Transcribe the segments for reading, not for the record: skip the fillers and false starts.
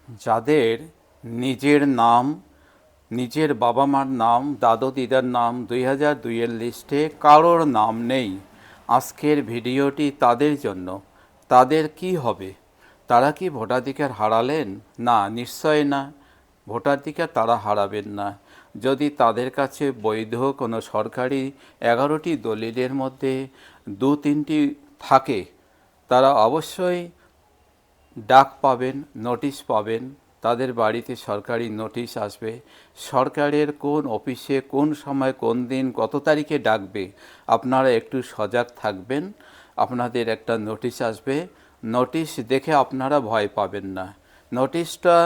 যাদের নিজের নাম, নিজের বাবা মার নাম, দাদু দিদার নাম 2002-এর লিস্টে কারোর নাম নেই, আজকের ভিডিওটি তাদের জন্য। তাদের কি হবে? তারা কি ভোটাধিকার হারালেন? না, নিশ্চয় না। ভোটাধিকার তারা হারাবেন না। যদি তাদের কাছে বৈধ কোনো সরকারি 11টি দলিলের মধ্যে 2-3টি থাকে, তারা অবশ্যই ডাক পাবেন, নোটিশ পাবেন। তাদের বাড়িতে সরকারি নোটিশ আসবে। সরকারের কোন অফিসে কোন সময় কোন দিন কত তারিখে ডাকবে, আপনারা একটু সজাগ থাকবেন। আপনাদের একটা নোটিশ আসবে। নোটিশ দেখে আপনারা ভয় পাবেন না। নোটিশটা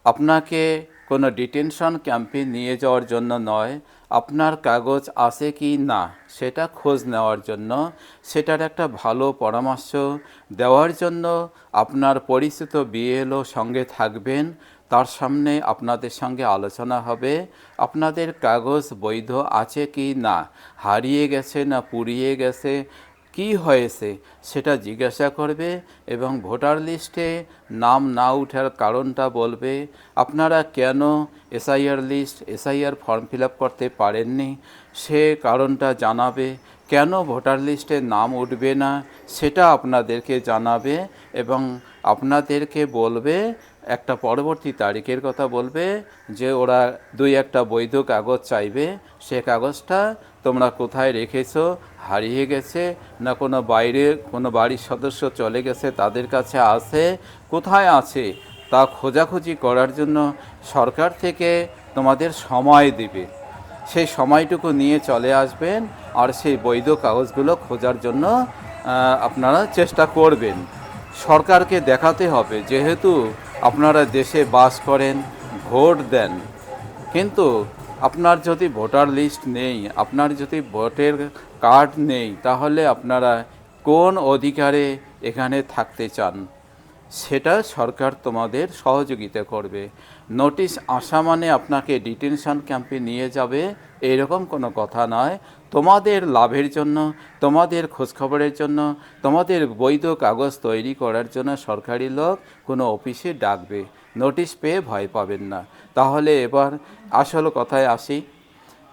আপনাকে কোনো ডিটেনশন ক্যাম্পে নিয়ে যাওয়ার জন্য নয়, আপনার কাগজ আছে কি না সেটা খোঁজ নেওয়ার জন্য, সেটার একটা ভালো পরামর্শ দেওয়ার জন্য আপনার পরিচিত বিএলও সঙ্গে থাকবেন। তার সামনে আপনাদের সঙ্গে আলোচনা হবে, আপনাদের কাগজ বৈধ আছে কি না, হারিয়ে গেছে না পুড়িয়ে গেছে, কি হয়েছে সেটা জিজ্ঞাসা করবে এবং ভোটার লিস্টে নাম না ওঠার কারণটা বলবে। আপনারা কেন এসআইআর ফর্ম ফিল আপ করতে পারেননি সে কারণটা জানাবে। কেন ভোটার লিস্টে নাম উঠবে না সেটা আপনাদেরকে জানাবে এবং আপনাদেরকে বলবে, একটা পরবর্তী তারিখের কথা বলবে যে ওরা 2-1টা বৈধ কাগজ চাইবে। সে কাগজটা তোমরা কোথায় রেখেছো, হারিয়ে গেছে না কোনো বাড়ির সদস্য চলে গেছে তাদের কাছে আছে, কোথায় আছে তা খোঁজাখুঁজি করার জন্য সরকার থেকে তোমাদের সময় দিবে। সেই সময়টুকু নিয়ে চলে আসবেন আর সেই বৈধ কাগজগুলো খোঁজার জন্য আপনারা চেষ্টা করবেন। সরকারকে দেখাতে হবে যেহেতু আপনারা দেশে বাস করেন, ভোট দেন, কিন্তু আপনার যদি ভোটার লিস্ট নেই, আপনার যদি ভোটের কার্ড নেই, তাহলে আপনারা কোন অধিকারে এখানে থাকতে চান সেটা সরকার তোমাদের সহযোগিতা করবে। নোটিশ আসা মানে আপনাকে ডিটেনশন ক্যাম্পে নিয়ে যাবে এরকম কোনো কথা নয়। তোমাদের লাভের জন্য, তোমাদের খোঁজখবরের জন্য, তোমাদের বৈধ কাগজ তৈরি করার জন্য সরকারি লোক কোনো অফিসে ডাকবে। নোটিশ পেয়ে ভয় পাবেন না। তাহলে এবার আসল কথায় আসি।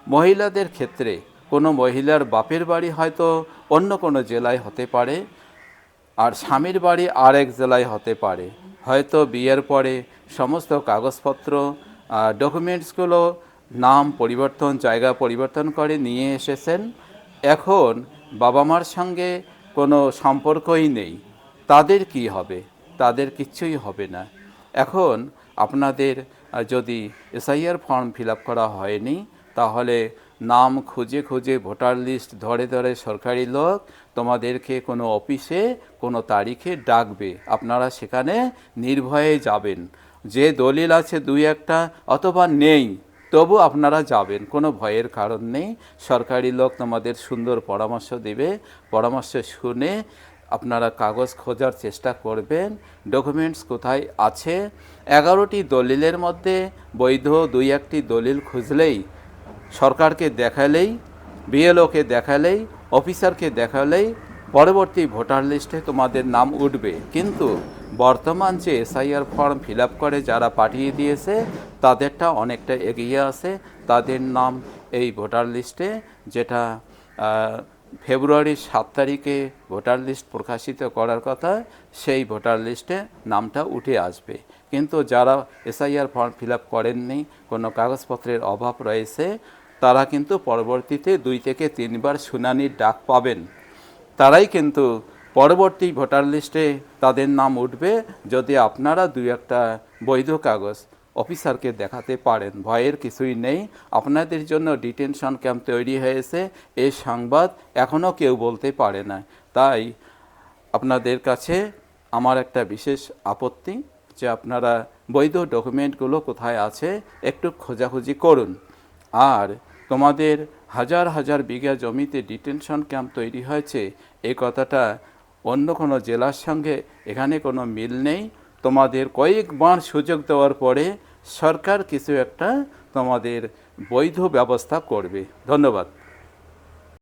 মহিলাদের ক্ষেত্রে কোনো মহিলার বাপের বাড়ি হয়তো অন্য কোনো জেলায় হতে পারে, আর স্বামীর বাড়ি আরেক জেলায় হতে পারে। হয়তো বিয়ের পরে সমস্ত কাগজপত্র, ডকুমেন্টসগুলো নাম পরিবর্তন, জায়গা পরিবর্তন করে নিয়ে এসেছেন। এখন বাবা মার সঙ্গে কোনো সম্পর্কই নেই, তাদের কি হবে? তাদের কিচ্ছুই হবে না। এখন আপনাদের যদি এসআইআর ফর্ম ফিল আপ করা হয়নি, তাহলে নাম খুঁজে খুঁজে ভোটার লিস্ট ধরে ধরে সরকারি লোক তোমাদেরকে কোনো অফিসে কোনো তারিখে ডাকবে। আপনারা সেখানে নির্ভয়ে যাবেন। যে দলিল আছে 2-1টা অথবা নেই, তবু আপনারা যাবেন, কোনো ভয়ের কারণ নেই। সরকারি লোক তোমাদের সুন্দর পরামর্শ দেবে। পরামর্শ শুনে আপনারা কাগজ খোঁজার চেষ্টা করবেন, ডকুমেন্টস কোথায় আছে। 11টি দলিলের মধ্যে বৈধ 2-1টি দলিল খুঁজলেই, সরকারকে দেখালেই, বিএলওকে দেখালেই, অফিসারকে দেখালেই পরবর্তী ভোটার লিস্টে তোমাদের নাম উঠবে। কিন্তু বর্তমান যে এসআইআর ফর্ম ফিল আপ করে যারা পাঠিয়ে দিয়েছে তাদেরটা অনেকটা এগিয়ে আছে। তাদের নাম এই ভোটার লিস্টে, যেটা ফেব্রুয়ারির 7 তারিখে ভোটার লিস্ট প্রকাশিত করার কথা, সেই ভোটার লিস্টে নামটা উঠে আসবে। কিন্তু যারা এসআইআর ফর্ম ফিল আপ করেননি, কোনো কাগজপত্রের অভাব রয়েছে, তারা কিন্তু পরবর্তীতে 2 থেকে 3 বার শুনানির ডাক পাবেন। তারাই কিন্তু পরবর্তী ভোটার লিস্টে তাদের নাম উঠবে যদি আপনারা 2-1টা বৈধ কাগজ অফিসারকে দেখাতে পারেন। ভয়ের কিছুই নেই। আপনাদের জন্য ডিটেনশন ক্যাম্প তৈরি হয়েছে, এই সংবাদ এখনও কেউ বলতে পারে না। তাই আপনাদের কাছে আমার একটা বিশেষ আপত্তি যে আপনারা বৈধ ডকুমেন্টগুলো কোথায় আছে একটু খোঁজাখুঁজি করুন। আর তোমাদের হাজার হাজার বিঘা জমিতে ডিটেনশন ক্যাম্প তৈরি হয়েছে, এই কথাটা অন্য কোনো জেলার সঙ্গে এখানে কোনো মিল নেই। তোমাদের কয়েকবার সুযোগ দেওয়ার পরে সরকার কিছু একটা তোমাদের বৈধ ব্যবস্থা করবে। ধন্যবাদ।